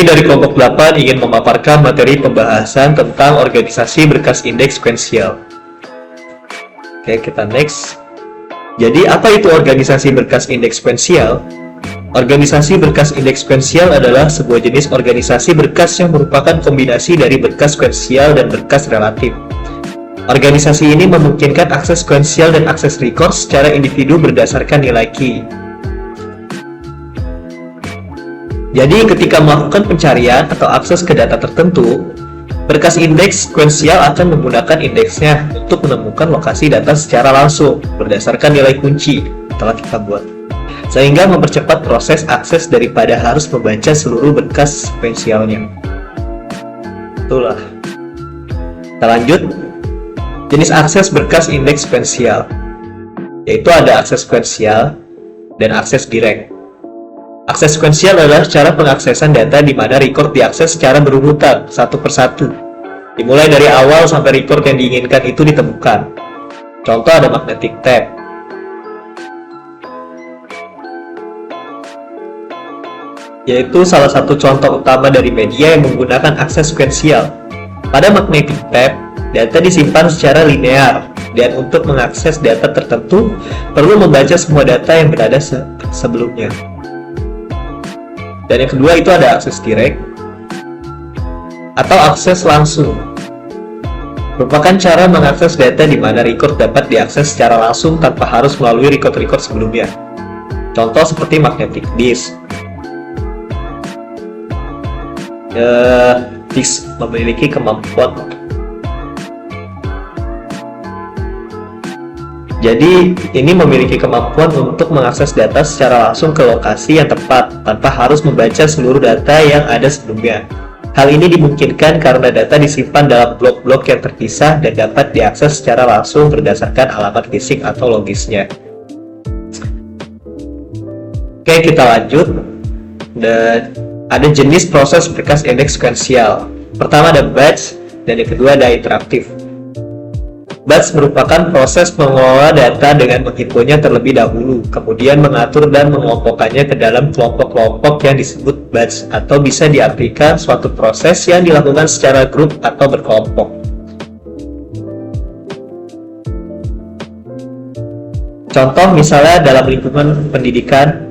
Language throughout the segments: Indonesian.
Kami dari kelompok 8 ingin memaparkan materi pembahasan tentang organisasi berkas indeks sekuensial. Oke, kita next. Jadi, apa itu organisasi berkas indeks sekuensial? Organisasi berkas indeks sekuensial adalah sebuah jenis organisasi berkas yang merupakan kombinasi dari berkas sekuensial dan berkas relatif. Organisasi ini memungkinkan akses sekuensial dan akses record secara individu berdasarkan nilai key. Jadi, ketika melakukan pencarian atau akses ke data tertentu, berkas indeks sekuensial akan menggunakan indeksnya untuk menemukan lokasi data secara langsung berdasarkan nilai kunci telah kita buat, sehingga mempercepat proses akses daripada harus membaca seluruh berkas sekuensialnya. Itulah. Kita lanjut. Jenis akses berkas indeks sekuensial, yaitu ada akses sekuensial dan akses direct. Akses sekuensial adalah cara pengaksesan data di mana record diakses secara berurutan, satu persatu. Dimulai dari awal sampai record yang diinginkan itu ditemukan. Contoh ada magnetic tape. Yaitu salah satu contoh utama dari media yang menggunakan akses sekuensial. Pada magnetic tape, data disimpan secara linear, dan untuk mengakses data tertentu, perlu membaca semua data yang berada sebelumnya. Dan yang kedua itu ada akses direct atau akses langsung. Merupakan cara mengakses data di mana record dapat diakses secara langsung tanpa harus melalui record-record sebelumnya. Contoh seperti magnetic disk. Disk memiliki kemampuan. Jadi, ini memiliki kemampuan untuk mengakses data secara langsung ke lokasi yang tepat, tanpa harus membaca seluruh data yang ada sebelumnya. Hal ini dimungkinkan karena data disimpan dalam blok-blok yang terpisah dan dapat diakses secara langsung berdasarkan alamat fisik atau logisnya. Oke, kita lanjut. Dan ada jenis proses berkas indeks sekuensial. Pertama ada batch, dan yang kedua ada interaktif. Batch merupakan proses mengelola data dengan menghimpunnya terlebih dahulu, kemudian mengatur dan mengelompokkannya ke dalam kelompok-kelompok yang disebut batch, atau bisa diartikan suatu proses yang dilakukan secara grup atau berkelompok. Contoh misalnya dalam lingkungan pendidikan,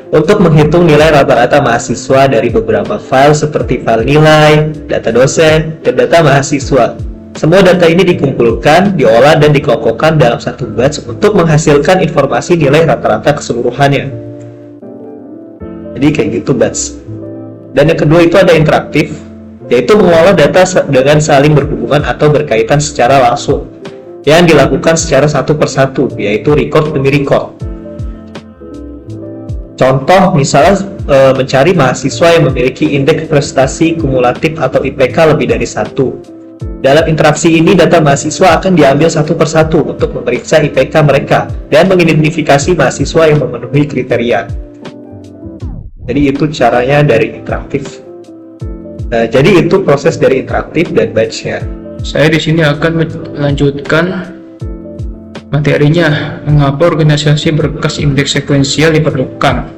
untuk menghitung nilai rata-rata mahasiswa dari beberapa file seperti file nilai, data dosen, dan data mahasiswa. Semua data ini dikumpulkan, diolah, dan dikelompokkan dalam satu batch untuk menghasilkan informasi nilai rata-rata keseluruhannya. Jadi kayak gitu batch. Dan yang kedua itu ada interaktif, yaitu mengolah data dengan saling berhubungan atau berkaitan secara langsung, yang dilakukan secara satu persatu, yaitu record demi record. Contoh misalnya mencari mahasiswa yang memiliki indeks prestasi kumulatif atau IPK lebih dari 1. Dalam interaksi ini, data mahasiswa akan diambil satu persatu untuk memeriksa IPK mereka dan mengidentifikasi mahasiswa yang memenuhi kriteria. Jadi itu caranya dari interaktif. Jadi itu proses dari interaktif dan batch-nya. Saya di sini akan melanjutkan materinya, mengapa organisasi berkas indeks sekuensial diperlukan.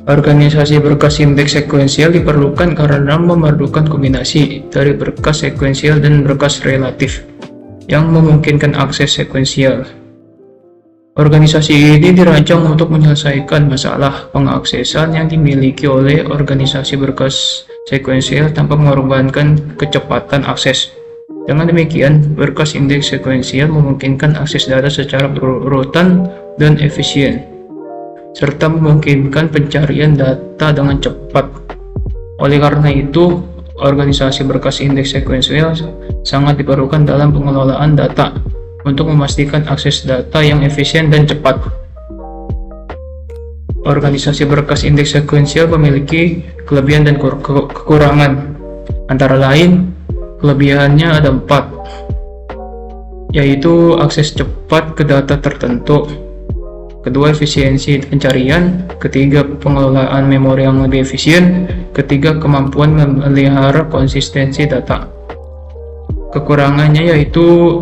Organisasi berkas indeks sekuensial diperlukan karena memerlukan kombinasi dari berkas sekuensial dan berkas relatif yang memungkinkan akses sekuensial. Organisasi ini dirancang untuk menyelesaikan masalah pengaksesan yang dimiliki oleh organisasi berkas sekuensial tanpa mengorbankan kecepatan akses. Dengan demikian, berkas indeks sekuensial memungkinkan akses data secara berurutan dan efisien, serta memungkinkan pencarian data dengan cepat. Oleh karena itu, organisasi berkas indeks sekuensial sangat diperlukan dalam pengelolaan data untuk memastikan akses data yang efisien dan cepat. Organisasi berkas indeks sekuensial memiliki kelebihan dan kekurangan. Antara lain, kelebihannya ada 4, yaitu akses cepat ke data tertentu, kedua efisiensi pencarian, ketiga pengelolaan memori yang lebih efisien, ketiga kemampuan memelihara konsistensi data. Kekurangannya yaitu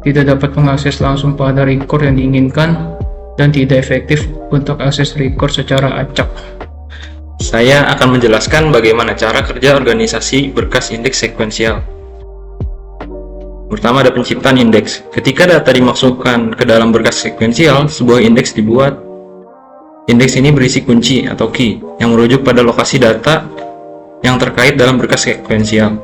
tidak dapat mengakses langsung pada record yang diinginkan dan tidak efektif untuk akses record secara acak. Saya akan menjelaskan bagaimana cara kerja organisasi berkas indeks sekuensial. Pertama ada penciptaan indeks. Ketika data dimasukkan ke dalam berkas sekuensial, sebuah indeks dibuat. Indeks ini berisi kunci atau key yang merujuk pada lokasi data yang terkait dalam berkas sekuensial.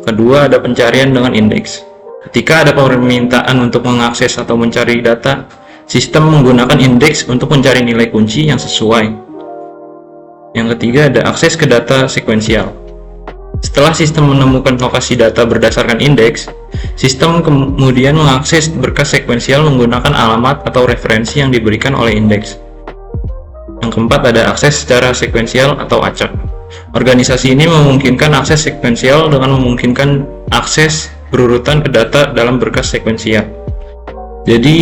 Kedua ada pencarian dengan indeks. Ketika ada permintaan untuk mengakses atau mencari data, sistem menggunakan indeks untuk mencari nilai kunci yang sesuai. Yang ketiga ada akses ke data sekuensial. Setelah sistem menemukan lokasi data berdasarkan indeks, sistem kemudian mengakses berkas sekuensial menggunakan alamat atau referensi yang diberikan oleh indeks. Yang keempat ada akses secara sekuensial atau acak. Organisasi ini memungkinkan akses sekuensial dengan memungkinkan akses berurutan ke data dalam berkas sekuensial. Jadi,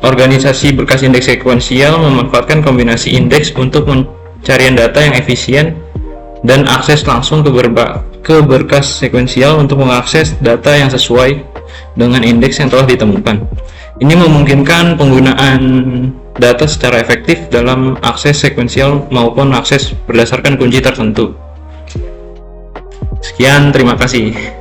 organisasi berkas indeks sekuensial memanfaatkan kombinasi indeks untuk pencarian data yang efisien dan akses langsung ke berkas sekuensial untuk mengakses data yang sesuai dengan indeks yang telah ditemukan. Ini memungkinkan penggunaan data secara efektif dalam akses sekuensial maupun akses berdasarkan kunci tertentu. Sekian, terima kasih.